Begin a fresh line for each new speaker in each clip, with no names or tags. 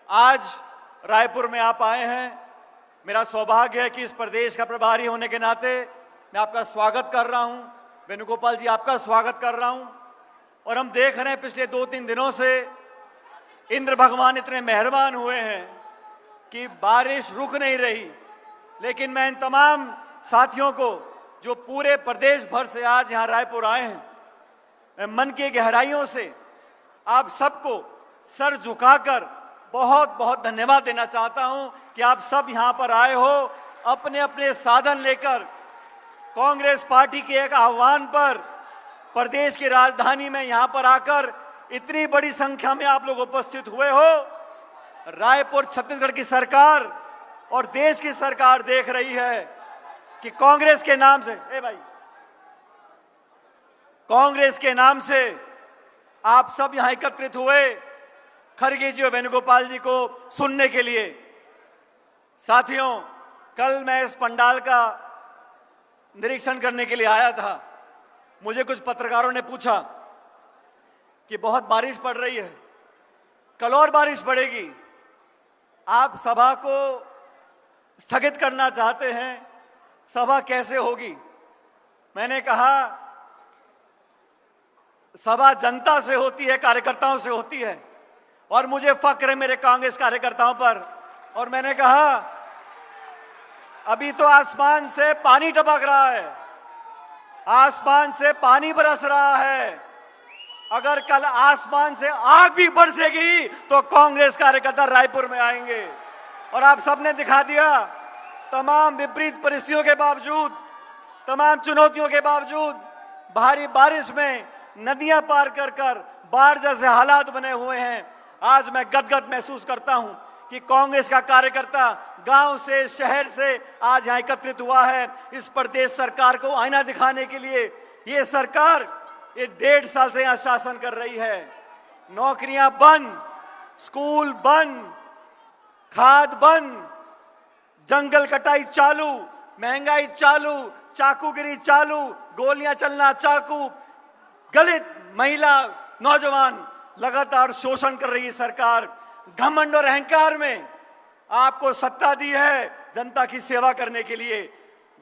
आज रायपुर में आप आए हैं। मेरा सौभाग्य है कि इस प्रदेश का प्रभारी होने के नाते मैं आपका स्वागत कर रहा हूं। वेणुगोपाल जी, आपका स्वागत कर रहा हूं। और हम देख रहे हैं पिछले 2-3 दिनों से इंद्र भगवान इतने मेहरबान हुए हैं कि बारिश रुक नहीं रही। लेकिन मैं इन तमाम साथियों को जो पूरे प्रदेश भर से आज यहाँ रायपुर आए हैं, मैं मन की गहराइयों से आप सबको सर झुकाकर बहुत बहुत धन्यवाद देना चाहता हूं कि आप सब यहां पर आए हो अपने अपने साधन लेकर। कांग्रेस पार्टी के एक आह्वान पर प्रदेश की राजधानी में यहां पर आकर इतनी बड़ी संख्या में आप लोग उपस्थित हुए हो। रायपुर छत्तीसगढ़ की सरकार और देश की सरकार देख रही है कि कांग्रेस के नाम से, कांग्रेस के नाम से आप सब यहां एकत्रित हुए खड़गे जी और वेणुगोपाल जी को सुनने के लिए। साथियों, कल मैं इस पंडाल का निरीक्षण करने के लिए आया था। मुझे कुछ पत्रकारों ने पूछा कि बहुत बारिश पड़ रही है, कल और बारिश पड़ेगी, आप सभा को स्थगित करना चाहते हैं, सभा कैसे होगी? मैंने कहा सभा जनता से होती है, कार्यकर्ताओं से होती है, और मुझे फक्र है मेरे कांग्रेस कार्यकर्ताओं पर। और मैंने कहा अभी तो आसमान से पानी टपक रहा है, आसमान से पानी बरस रहा है। अगर कल आसमान से आग भी बरसेगी तो कांग्रेस कार्यकर्ता रायपुर में आएंगे। और आप सबने दिखा दिया, तमाम विपरीत परिस्थितियों के बावजूद, तमाम चुनौतियों के बावजूद, भारी बारिश में नदियां पार कर कर बाढ़ जैसे हालात बने हुए हैं। आज मैं गदगद महसूस करता हूं कि कांग्रेस का कार्यकर्ता गांव से, शहर से आज यहां एकत्रित हुआ है इस प्रदेश सरकार को आईना दिखाने के लिए। ये सरकार ये 1.5 साल से यहां शासन कर रही है। नौकरियां बंद, स्कूल बंद, खाद बंद, जंगल कटाई चालू, महंगाई चालू, चाकूगिरी चालू, गोलियां चलना चाकू, दलित, महिला, नौजवान लगातार शोषण कर रही सरकार। घमंड और अहंकार में आपको सत्ता दी है जनता की सेवा करने के लिए।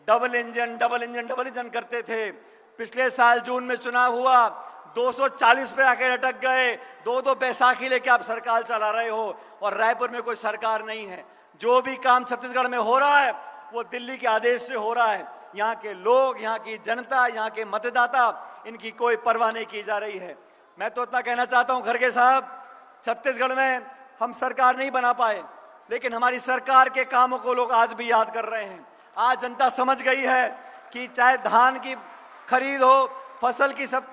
डबल इंजन करते थे। पिछले साल जून में चुनाव हुआ, 240 पे आके अटक गए। 2 बैसाखी लेके आप सरकार चला रहे हो और रायपुर में कोई सरकार नहीं है। जो भी काम छत्तीसगढ़ में हो रहा है वो दिल्ली के आदेश से हो रहा है। यहाँ के लोग, यहाँ की जनता, यहाँ के मतदाता, इनकी कोई परवाह नहीं की जा रही है। मैं तो इतना कहना चाहता हूं खड़गे साहब, छत्तीसगढ़ में हम सरकार नहीं बना पाए, लेकिन हमारी सरकार के कामों को लोग आज भी याद कर रहे हैं। आज जनता समझ गई है कि चाहे धान की खरीद हो, फसल की सब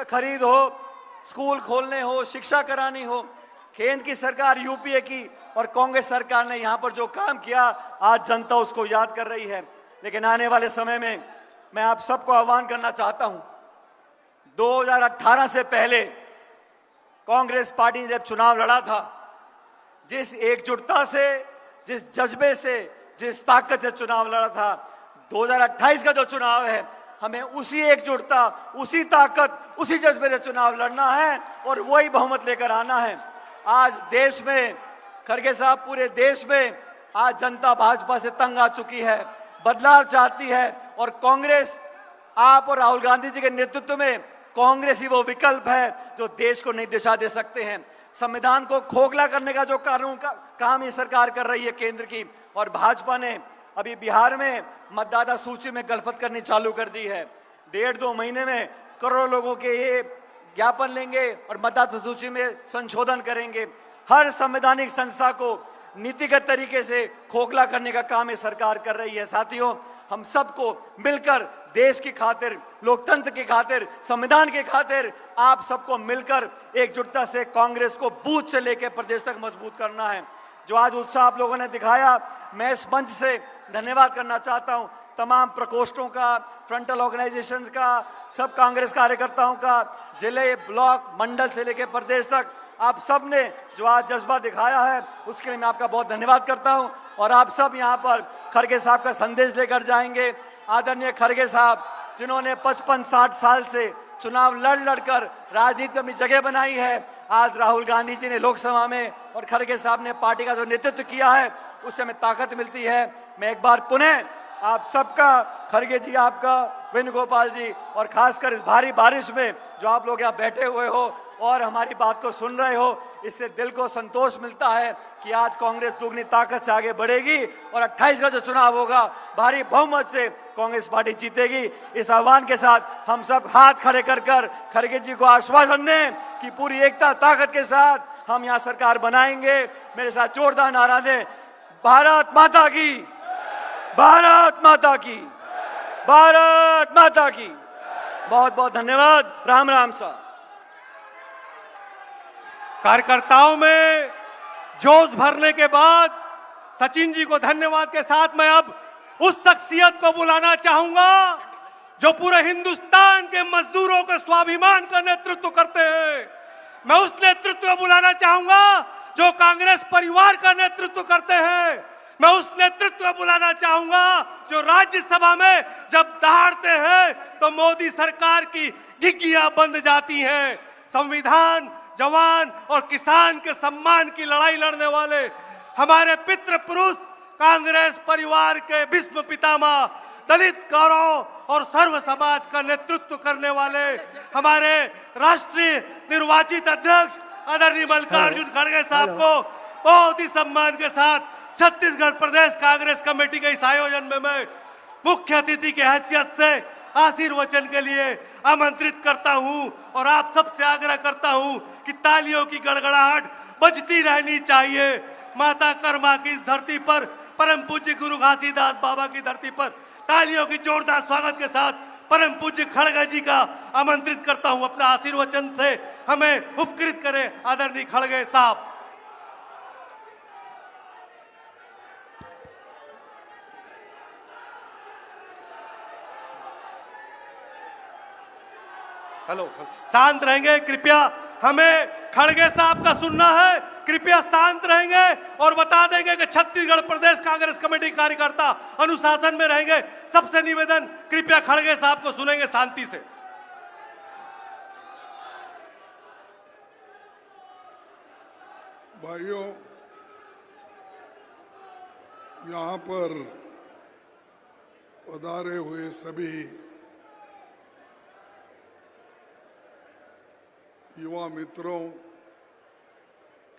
खरीद हो, स्कूल खोलने हो, शिक्षा करानी हो, केंद्र की सरकार, यूपीए की और कांग्रेस सरकार ने यहाँ पर जो काम किया, आज जनता उसको याद कर रही है। लेकिन आने वाले समय में मैं आप सबको आह्वान करना चाहता हूं, 2018 से पहले कांग्रेस पार्टी ने जब चुनाव लड़ा था, जिस एकजुटता से, जिस जज्बे से, जिस ताकत से चुनाव लड़ा था, 2028 का जो चुनाव है, हमें उसी एकजुटता, उसी ताकत, उसी जज्बे से चुनाव लड़ना है और वही बहुमत लेकर आना है। आज देश में, खड़गे साहब, पूरे देश में आज जनता भाजपा से तंग आ चुकी है, बदलाव चाहती है। और कांग्रेस, आप और राहुल गांधी जी के नेतृत्व में कांग्रेस ही वो विकल्प है जो देश को नई दिशा दे सकते हैं। संविधान को खोखला करने का जो कानून का काम ये सरकार कर रही है केंद्र की, और भाजपा ने अभी बिहार में मतदाता सूची में गलफत करनी चालू कर दी है। 1.5-2 महीने में करोड़ों लोगों के ये ज्ञापन लेंगे और मतदाता सूची में संशोधन करेंगे। हर संवैधानिक संस्था को नीतिगत तरीके से खोखला करने का काम ये सरकार कर रही है। साथियों, हम सबको मिलकर देश की खातिर, लोकतंत्र की खातिर, संविधान की खातिर आप सबको मिलकर एकजुटता से कांग्रेस को बूथ से लेकर प्रदेश तक मजबूत करना है। जो आज उत्साह आप लोगों ने दिखाया, मैं इस मंच से धन्यवाद करना चाहता हूं तमाम प्रकोष्ठों का, फ्रंटल ऑर्गेनाइजेशंस का, सब कांग्रेस कार्यकर्ताओं का, जिले, ब्लॉक, मंडल से लेकर प्रदेश तक आप सब ने जो आज जज्बा दिखाया है उसके लिए मैं आपका बहुत धन्यवाद करता हूं। और आप सब यहां पर खड़गे साहब का संदेश लेकर जाएंगे। आदरणीय खड़गे साहब, जिन्होंने 55-60 साल से चुनाव लड़ कर राजनीति में अपनी जगह बनाई है, आज राहुल गांधी जी ने लोकसभा में और खड़गे साहब ने पार्टी का जो नेतृत्व किया है उससे हमें ताकत मिलती है। मैं एक बार पुनः आप सबका, खड़गे जी आपका, वेणुगोपाल जी, और खासकर इस भारी बारिश में जो आप लोग यहाँ बैठे हुए हो और हमारी बात को सुन रहे हो, इससे दिल को संतोष मिलता है कि आज कांग्रेस दुगनी ताकत से आगे बढ़ेगी और 28 का जो चुनाव होगा भारी बहुमत से कांग्रेस पार्टी जीतेगी। इस आह्वान के साथ हम सब हाथ खड़े कर खड़गे जी को आश्वासन दें कि पूरी एकता ताकत के साथ हम यहाँ सरकार बनाएंगे। मेरे साथ जोरदार नारा दें, भारत माता की, भारत माता की, भारत माता की। बहुत बहुत धन्यवाद। राम राम साहब।
कार्यकर्ताओं में जोश भरने के बाद सचिन जी को धन्यवाद के साथ मैं अब उस शख्सियत को बुलाना चाहूंगा जो पूरे हिंदुस्तान के मजदूरों के स्वाभिमान का नेतृत्व करते हैं। मैं उस नेतृत्व को बुलाना चाहूंगा जो कांग्रेस परिवार का नेतृत्व करते हैं। मैं उस नेतृत्व को बुलाना चाहूंगा जो राज्यसभा में जब दहाड़ते हैं तो मोदी सरकार की घिघियां बंद जाती हैं। संविधान, जवान और किसान के सम्मान की लड़ाई लड़ने वाले हमारे पितृ पुरुष, कांग्रेस परिवार के भीष्म पितामह, दलित गौरव और सर्व समाज का नेतृत्व करने वाले हमारे राष्ट्रीय निर्वाचित अध्यक्ष आदरणीय मल्लिकार्जुन खड़गे साहब को बहुत ही सम्मान के साथ छत्तीसगढ़ प्रदेश कांग्रेस कमेटी के इस आयोजन में मैं मुख्य अतिथि की हैसियत से आशीर्वचन के लिए आमंत्रित करता हूं और आप सबसे आग्रह करता हूं कि तालियों की गड़गड़ाहट बजती रहनी चाहिए। माता कर्मा की इस धरती पर, परम पूज्य गुरु घासीदास बाबा की धरती पर तालियों की जोरदार स्वागत के साथ परम पूज्य खड़गे जी का आमंत्रित करता हूं अपना आशीर्वचन से हमें उपकृत करें आदरणीय खड़गे साहब। हेलो, शांत रहेंगे कृपया, हमें खड़गे साहब का सुनना है। कृपया शांत रहेंगे और बता देंगे कि छत्तीसगढ़ प्रदेश कांग्रेस कमेटी कार्यकर्ता अनुशासन में रहेंगे। सबसे निवेदन, कृपया खड़गे साहब को सुनेंगे शांति से।
भाइयों, यहाँ पर पधारे हुए सभी युवा मित्रों,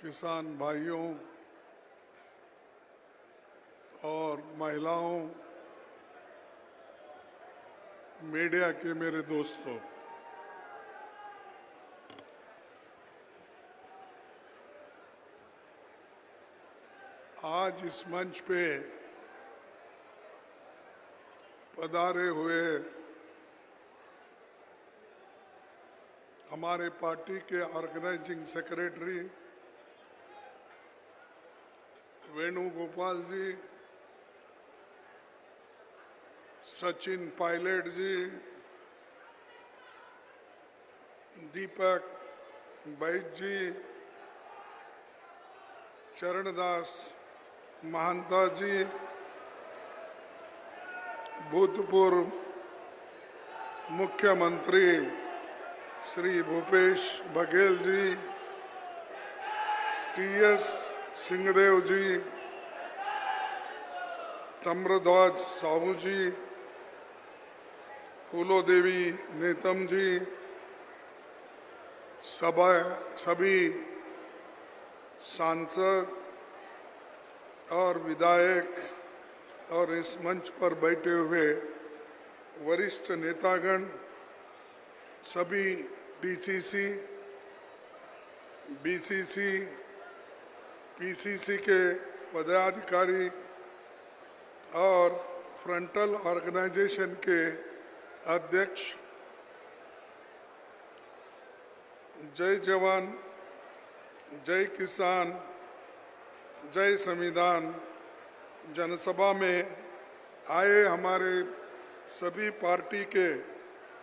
किसान भाइयों और महिलाओं, मीडिया के मेरे दोस्तों, आज इस मंच पे पधारे हुए हमारे पार्टी के ऑर्गेनाइजिंग सेक्रेटरी वेणुगोपाल जी, सचिन पायलट जी, दीपक बैद जी, चरणदास महंता जी, भूतपूर्व मुख्यमंत्री श्री भूपेश बघेल जी, टीएस सिंहदेव जी, तम्रध्वज साहू जी, फूलो देवी नेतम जी, सभी सांसद और विधायक और इस मंच पर बैठे हुए वरिष्ठ नेतागण, सभी डीसीसी, बीसीसी, पीसीसी के पदाधिकारी और फ्रंटल ऑर्गेनाइजेशन के अध्यक्ष, जय जवान, जय किसान, जय संविधान जनसभा में आए हमारे सभी पार्टी के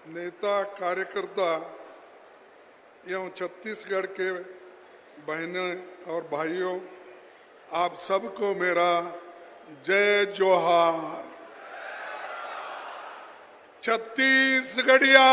नेता, कार्यकर्ता एवं छत्तीसगढ़ के बहनें और भाइयों, आप सबको मेरा जय जोहार। छत्तीसगढ़िया।